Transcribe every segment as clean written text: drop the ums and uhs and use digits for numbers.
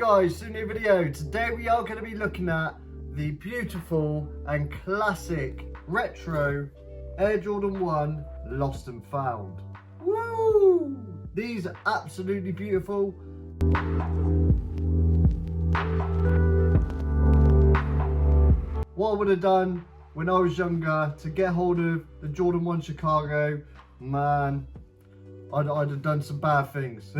guys to a new video. Today we are going to be looking at the beautiful and classic retro Air Jordan 1 Lost and Found. Woo! These are absolutely beautiful. What I would have done when I was younger to get hold of the Jordan 1 Chicago, man, I'd have done some bad things.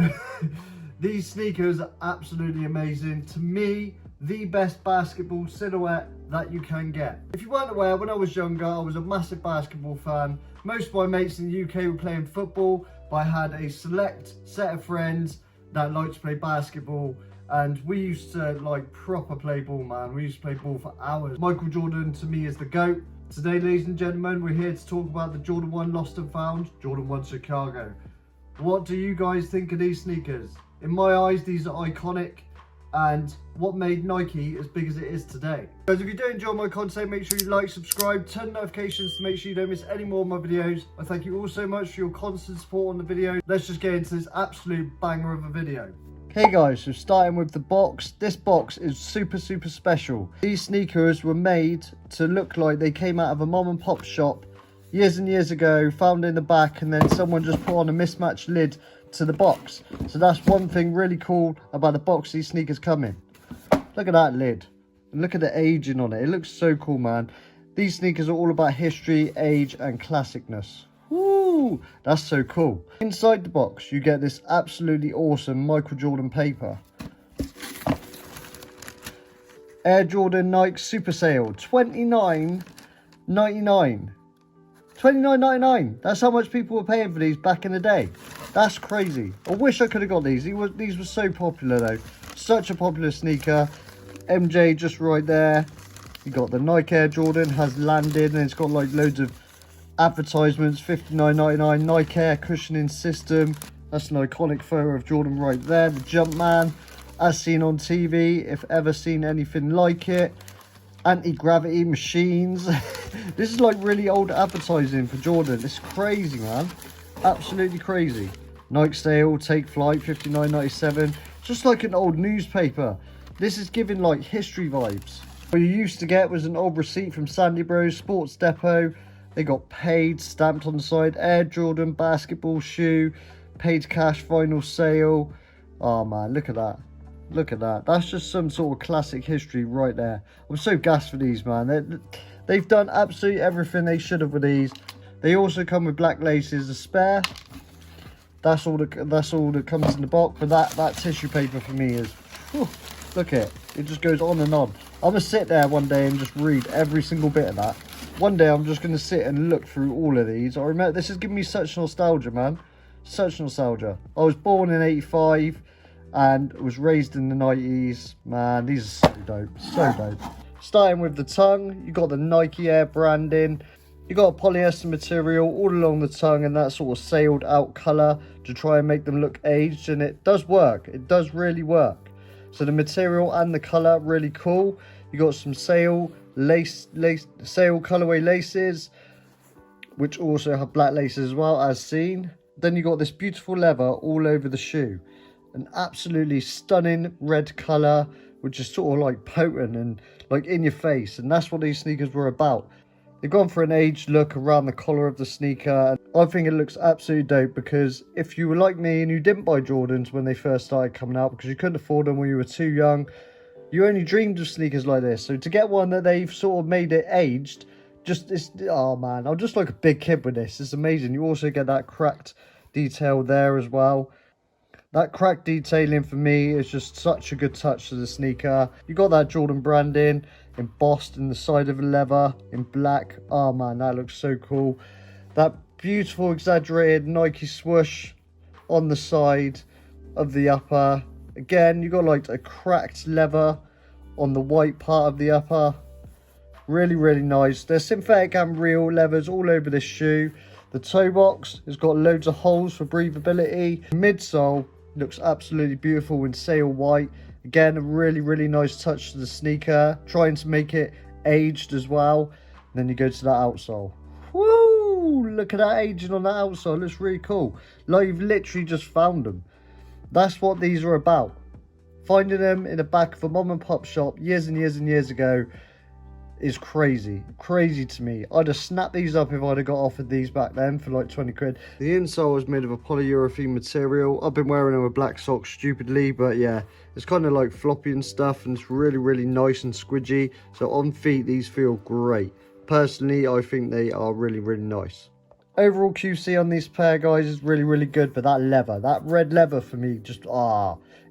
These sneakers are absolutely amazing. To me, the best basketball silhouette that you can get. If you weren't aware, when I was younger, I was a massive basketball fan. Most of my mates in the UK were playing football, but I had a select set of friends that liked to play basketball. And we used to like proper play ball, man. We used to play ball for hours. Michael Jordan to me is the GOAT. Today, ladies and gentlemen, we're here to talk about the Jordan 1 Lost and Found, Jordan 1 Chicago. What do you guys think of these sneakers? In my eyes, these are iconic and what made Nike as big as it is today. Guys, if you do enjoy my content, make sure you like, subscribe, turn notifications to make sure you don't miss any more of my videos. I thank you all so much for your constant support on the video. Let's just get into this absolute banger of a video. Okay guys, so starting with the box. This box is super special. These sneakers were made to look like they came out of a mom and pop shop years and years ago, found in the back, and then someone just put on a mismatched lid to the box. So that's one thing really cool about the box these sneakers come in. Look at that lid and look at the aging on it. It looks so cool, man. These sneakers are all about history, age and classicness. Woo, that's so cool. Inside the box you get this absolutely awesome Michael Jordan paper. Air Jordan Nike Super Sale, $29.99. $29.99. That's how much people were paying for these back in the day. That's crazy. I wish I could have got these. These were so popular though. Such a popular sneaker. MJ just right there. You got the Nike Air Jordan has landed, and it's got like loads of advertisements. $59.99. Nike Air cushioning system. That's an iconic photo of Jordan right there. The Jumpman, as seen on TV, if ever seen anything like it. Anti-gravity machines. This is like really old advertising for Jordan. It's crazy, man. Absolutely crazy. Nike sale, take flight, $59.97. Just like an old newspaper. This is giving like history vibes. What you used to get was an old receipt from Sandy Bros Sports Depot. They got paid, stamped on the side. Air Jordan basketball shoe, paid cash, final sale. Oh man, look at that. Look at that. That's just some sort of classic history right there. I'm so gassed for these, man. They've done absolutely everything they should have with these. They also come with black laces, a spare. That's all that comes in the box. But that tissue paper for me is, whew, look at it. It just goes on and on. I'm gonna sit there one day and just read every single bit of that. One day I'm just gonna sit and look through all of these. I remember, this is giving me such nostalgia, man. Such nostalgia. I was born in '85 and was raised in the 90s. Man, these are so dope. So dope. Starting with the tongue, you got the Nike Air branding. You got a polyester material all along the tongue and that sort of sailed out colour to try and make them look aged, and it does work. It does really work. So the material and the colour, really cool. You got some sail colourway laces, which also have black laces as well, as seen. Then you got this beautiful leather all over the shoe. An absolutely stunning red colour, which is sort of like potent and like in your face. And that's what these sneakers were about. They've gone for an aged look around the collar of the sneaker. I think it looks absolutely dope, because if you were like me and you didn't buy Jordans when they first started coming out because you couldn't afford them when you were too young, you only dreamed of sneakers like this. So to get one that they've sort of made it aged, oh man, I'm just like a big kid with this. It's amazing. You also get that cracked detail there as well. That cracked detailing for me is just such a good touch to the sneaker. You got that Jordan branding embossed in the side of the leather in black. Oh man, that looks so cool. That beautiful exaggerated Nike swoosh on the side of the upper. Again, you got like a cracked leather on the white part of the upper. Really nice. There's synthetic and real leathers all over this shoe. The toe box has got loads of holes for breathability. Midsole looks absolutely beautiful in sail white. Again, a really nice touch to the sneaker, trying to make it aged as well. And then you go to that outsole. Woo! Look at that aging on that outsole. It looks really cool. Like you've literally just found them. That's what these are about. Finding them in the back of a mom and pop shop years and years and years ago is crazy to me. I'd have snapped these up if I'd have got offered these back then for like 20 quid. The insole is made of a polyurethane material. I've been wearing them with black socks stupidly, but yeah, it's kind of like floppy and stuff, and it's really nice and squidgy. So on feet, these feel great. Personally, I think they are really nice. Overall QC on this pair, guys, is really good, but that leather, that red leather for me, just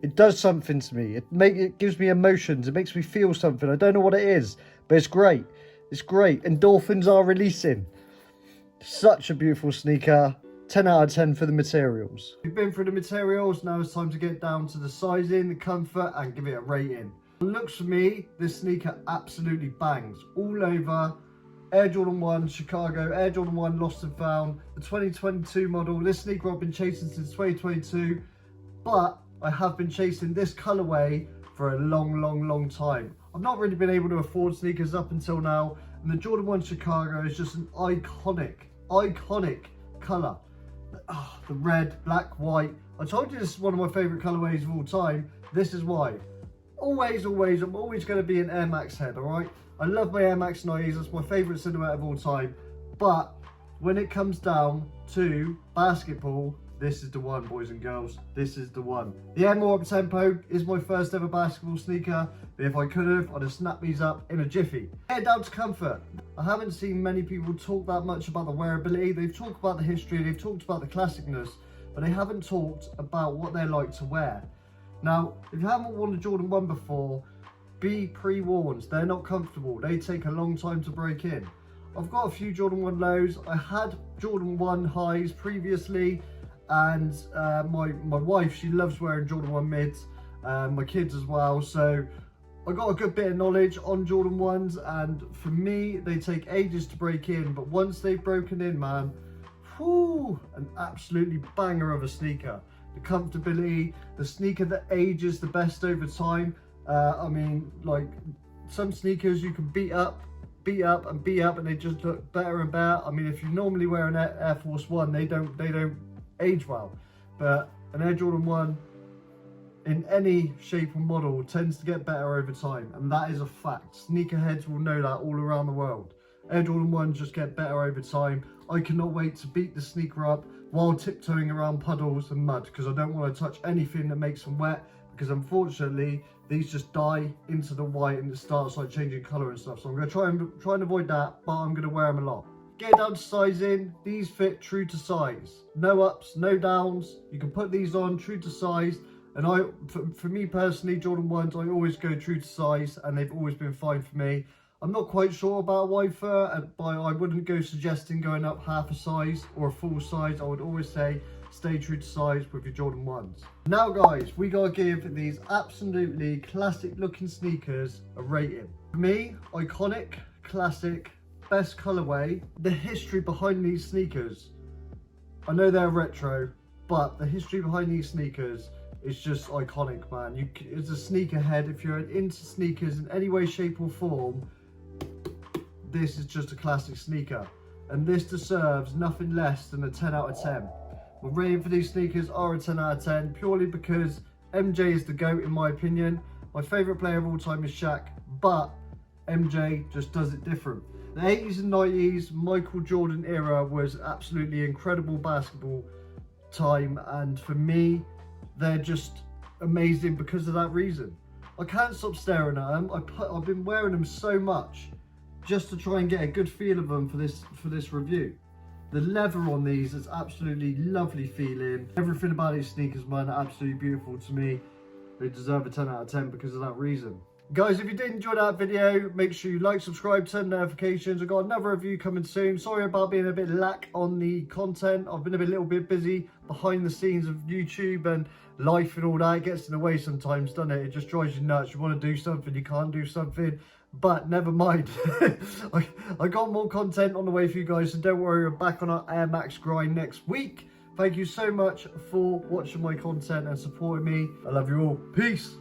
it does something to me. It gives me emotions. It makes me feel something. I don't know what it is, but it's great. It's great. Endorphins are releasing. Such a beautiful sneaker. 10 out of 10 for the materials. We've been through the materials. Now it's time to get down to the sizing, the comfort, and give it a rating. Looks for me, this sneaker absolutely bangs. All over. Air Jordan 1 Chicago, Air Jordan 1 Lost and Found, the 2022 model. This sneaker I've been chasing since 2022, but I have been chasing this colorway for a long time. I've not really been able to afford sneakers up until now, and the Jordan 1 Chicago is just an iconic color. The red, black, white. I told you this is one of my favorite colorways of all time. This is why. Always, I'm always going to be an Air Max head, all right? I love my Air Max 90s, that's my favourite silhouette of all time. But when it comes down to basketball, this is the one, boys and girls. This is the one. The Air More Up Tempo is my first ever basketball sneaker. But if I could have, I'd have snapped these up in a jiffy. Get down to comfort. I haven't seen many people talk that much about the wearability. They've talked about the history, they've talked about the classicness, but they haven't talked about what they're like to wear. Now, if you haven't worn a Jordan 1 before, be pre-warned, they're not comfortable. They take a long time to break in. I've got a few Jordan 1 lows. I had Jordan 1 highs previously, and my wife, she loves wearing Jordan 1 mids, my kids as well. So I got a good bit of knowledge on Jordan 1s, and for me, they take ages to break in, but once they've broken in, man, whew, an absolutely banger of a sneaker. The comfortability, the sneaker that ages the best over time. I mean, like some sneakers you can beat up and they just look better and better. I mean, if you normally wear an Air Force 1, they don't age well, but an Air Jordan 1 in any shape or model tends to get better over time, and that is a fact. Sneakerheads will know that all around the world. Air Jordan 1s just get better over time. I cannot wait to beat the sneaker up while tiptoeing around puddles and mud, because I don't want to touch anything that makes them wet, because unfortunately these just die into the white and it starts like changing colour and stuff. So I'm going to try and avoid that, but I'm going to wear them a lot. Get down to sizing. These fit true to size. No ups, no downs. You can put these on true to size. And for me personally, Jordan 1s, I always go true to size, and they've always been fine for me. I'm not quite sure about wide fur, but I wouldn't go suggesting going up half a size or a full size. I would always say stay true to size with your Jordan 1s. Now guys, we gotta give these absolutely classic looking sneakers a rating. For me, iconic, classic, best colorway. The history behind these sneakers, I know they're retro, but the history behind these sneakers is just iconic, man. As a sneakerhead, if you're into sneakers in any way, shape or form, this is just a classic sneaker, and this deserves nothing less than a 10 out of 10. My rating for these sneakers are a 10 out of 10, purely because MJ is the GOAT in my opinion. My favourite player of all time is Shaq, but MJ just does it different. The 80s and 90s Michael Jordan era was absolutely incredible basketball time, and for me, they're just amazing because of that reason. I can't stop staring at them. I've been wearing them so much just to try and get a good feel of them for this review. The leather on these is absolutely lovely feeling. Everything about these sneakers, man, are absolutely beautiful to me. They deserve a 10 out of 10 because of that reason. Guys, if you did enjoy that video, make sure you like, subscribe, turn notifications. I've got another review coming soon. Sorry about being a bit lack on the content. I've been a little bit busy behind the scenes of YouTube and life and all that. It gets in the way sometimes, doesn't it? It just drives you nuts. You want to do something, you can't do something. But never mind. I got more content on the way for you guys, so don't worry, we're back on our Air Max grind next week. Thank you so much for watching my content and supporting me. I love you all. Peace.